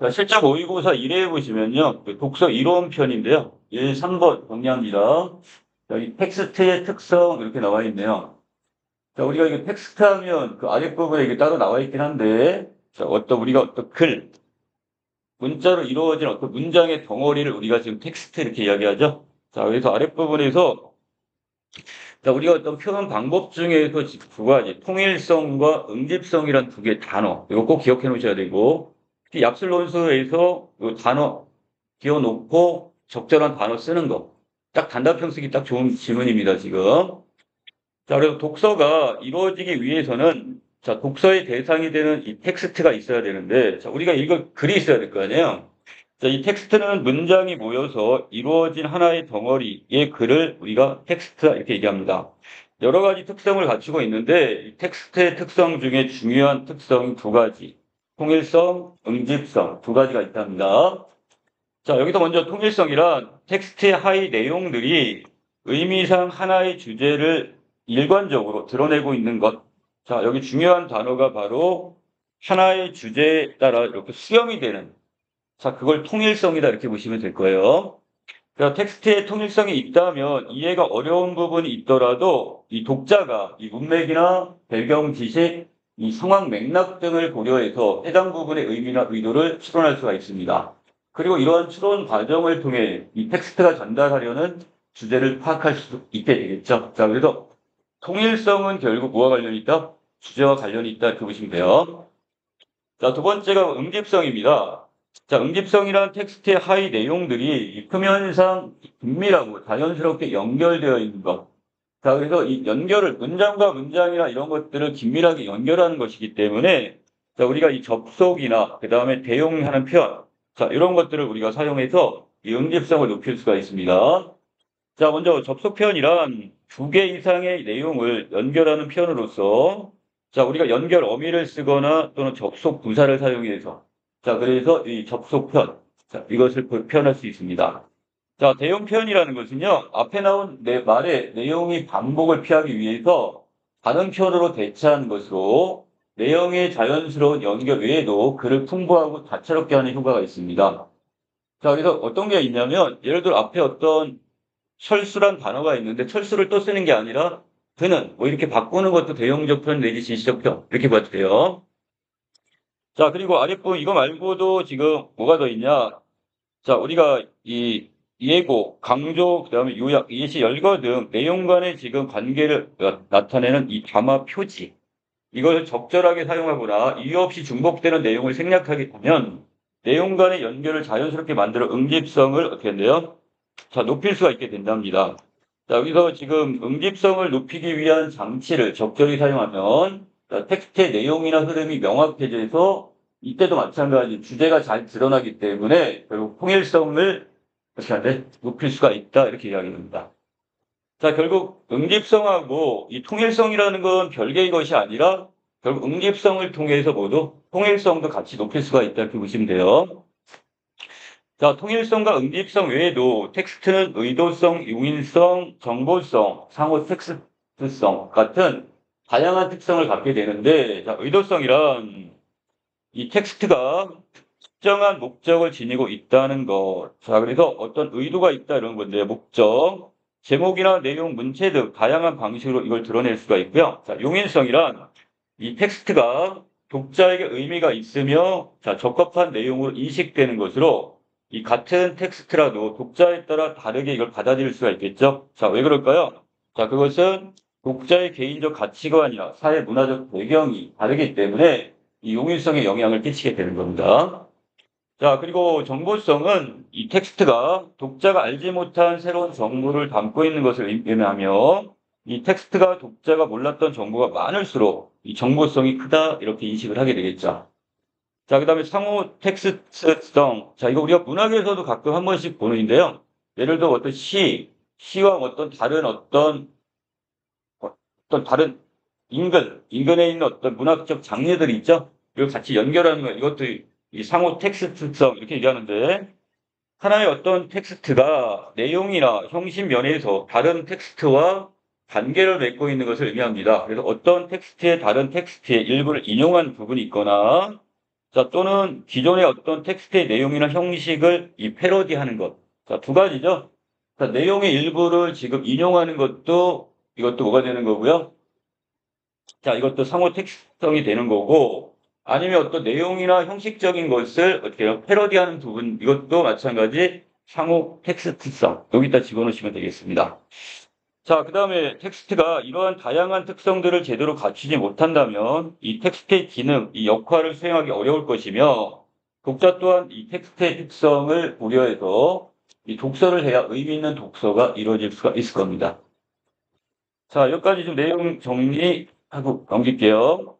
자, 실제 모의고사 1회 보시면요. 그 독서 이론 편인데요. 1, 3번 정리합니다. 여기 텍스트의 특성 이렇게 나와 있네요. 자, 우리가 이게 텍스트 하면 그 아랫부분에 이게 따로 나와 있긴 한데, 자, 우리가 어떤 글, 문자로 이루어진 어떤 문장의 덩어리를 우리가 지금 텍스트 이렇게 이야기하죠. 자, 그래서 아랫부분에서, 자, 우리가 어떤 표현 방법 중에서 두 가지, 통일성과 응집성이란 두 개의 단어, 이거 꼭 기억해 놓으셔야 되고, 특히 약술론수에서 이 단어 기어놓고 적절한 단어 쓰는 거. 딱 단답형 쓰기 딱 좋은 질문입니다, 지금. 자, 그래서 독서가 이루어지기 위해서는, 자, 독서의 대상이 되는 이 텍스트가 있어야 되는데, 자, 우리가 읽을 글이 있어야 될 거 아니에요? 자, 이 텍스트는 문장이 모여서 이루어진 하나의 덩어리의 글을 우리가 텍스트 이렇게 얘기합니다. 여러 가지 특성을 갖추고 있는데, 이 텍스트의 특성 중에 중요한 특성이 두 가지. 통일성, 응집성 두 가지가 있답니다. 자, 여기서 먼저 통일성이란 텍스트의 하위 내용들이 의미상 하나의 주제를 일관적으로 드러내고 있는 것. 자, 여기 중요한 단어가 바로 하나의 주제에 따라 이렇게 수렴이 되는. 자, 그걸 통일성이다 이렇게 보시면 될 거예요. 그러니까 텍스트에 통일성이 있다면 이해가 어려운 부분이 있더라도 이 독자가 이 문맥이나 배경 지식, 이 상황 맥락 등을 고려해서 해당 부분의 의미나 의도를 추론할 수가 있습니다. 그리고 이러한 추론 과정을 통해 이 텍스트가 전달하려는 주제를 파악할 수 있게 되겠죠. 자, 그래서 통일성은 결국 뭐와 관련이 있다? 주제와 관련이 있다 이렇게 보시면 돼요. 자, 두 번째가 응집성입니다. 자, 응집성이란 텍스트의 하위 내용들이 이 표면상 긴밀하고 자연스럽게 연결되어 있는 것. 자, 그래서 이 연결을 문장과 문장이나 이런 것들을 긴밀하게 연결하는 것이기 때문에, 자, 우리가 이 접속이나 그 다음에 대용하는 표현, 자, 이런 것들을 우리가 사용해서 이 응집성을 높일 수가 있습니다. 자, 먼저 접속 표현이란 두 개 이상의 내용을 연결하는 표현으로서, 자, 우리가 연결 어미를 쓰거나 또는 접속 부사를 사용해서, 자, 그래서 이 접속 표현, 자, 이것을 표현할 수 있습니다. 자, 대용 표현이라는 것은요, 앞에 나온 내 말의 내용이 반복을 피하기 위해서 다른 표현으로 대체하는 것으로 내용의 자연스러운 연결 외에도 글을 풍부하고 다채롭게 하는 효과가 있습니다. 자, 그래서 어떤 게 있냐면, 예를 들어 앞에 어떤 철수란 단어가 있는데 철수를 또 쓰는 게 아니라 그는 뭐 이렇게 바꾸는 것도 대용적 표현 내지 진시적 표현 이렇게 봐도 돼요. 자, 그리고 아랫부분 이거 말고도 지금 뭐가 더 있냐? 자, 우리가 이 예고, 강조, 그다음에 요약, 예시, 열거 등 내용 간의 지금 관계를 나타내는 이 담화 표지 이걸 적절하게 사용하거나 이유 없이 중복되는 내용을 생략하게 되면 내용 간의 연결을 자연스럽게 만들어 응집성을 어떻게 한대요? 자, 높일 수가 있게 된답니다. 자, 여기서 지금 응집성을 높이기 위한 장치를 적절히 사용하면 자, 텍스트의 내용이나 흐름이 명확해져서 이때도 마찬가지 주제가 잘 드러나기 때문에 결국 통일성을 어떻게 하는데 높일 수가 있다 이렇게 이야기합니다. 자, 결국 응집성하고 이 통일성이라는 건 별개의 것이 아니라 결국 응집성을 통해서 모두 통일성도 같이 높일 수가 있다 이렇게 보시면 돼요. 자, 통일성과 응집성 외에도 텍스트는 의도성, 용인성, 정보성, 상호 텍스트성 같은 다양한 특성을 갖게 되는데, 자, 의도성이란 이 텍스트가 특정한 목적을 지니고 있다는 것. 자, 그래서 어떤 의도가 있다 이런 건데, 목적, 제목이나 내용, 문체 등 다양한 방식으로 이걸 드러낼 수가 있고요. 자, 용인성이란 이 텍스트가 독자에게 의미가 있으며, 자, 적합한 내용으로 인식되는 것으로 이 같은 텍스트라도 독자에 따라 다르게 이걸 받아들일 수가 있겠죠. 자, 왜 그럴까요? 자, 그것은 독자의 개인적 가치관이나 사회 문화적 배경이 다르기 때문에 이 용인성에 영향을 끼치게 되는 겁니다. 자, 그리고 정보성은 이 텍스트가 독자가 알지 못한 새로운 정보를 담고 있는 것을 의미하며 이 텍스트가 독자가 몰랐던 정보가 많을수록 이 정보성이 크다 이렇게 인식을 하게 되겠죠. 자, 그 다음에 상호 텍스트성. 자, 이거 우리가 문학에서도 가끔 한 번씩 보는데요. 예를 들어 어떤 시와 어떤 다른 인근에 있는 어떤 문학적 장르들이 있죠. 이걸 같이 연결하는 거, 이것도 이 상호 텍스트성 이렇게 얘기하는데, 하나의 어떤 텍스트가 내용이나 형식 면에서 다른 텍스트와 관계를 맺고 있는 것을 의미합니다. 그래서 어떤 텍스트의 다른 텍스트의 일부를 인용한 부분이 있거나 자, 또는 기존의 어떤 텍스트의 내용이나 형식을 이 패러디하는 것. 자, 두 가지죠. 자, 내용의 일부를 지금 인용하는 것도 이것도 뭐가 되는 거고요. 자, 이것도 상호 텍스트성이 되는 거고, 아니면 어떤 내용이나 형식적인 것을 어떻게 해요? 패러디하는 부분, 이것도 마찬가지 상호 텍스트성. 여기다 집어넣으시면 되겠습니다. 자, 그 다음에 텍스트가 이러한 다양한 특성들을 제대로 갖추지 못한다면 이 텍스트의 기능, 이 역할을 수행하기 어려울 것이며, 독자 또한 이 텍스트의 특성을 고려해서 이 독서를 해야 의미 있는 독서가 이루어질 수가 있을 겁니다. 자, 여기까지 좀 내용 정리하고 넘길게요.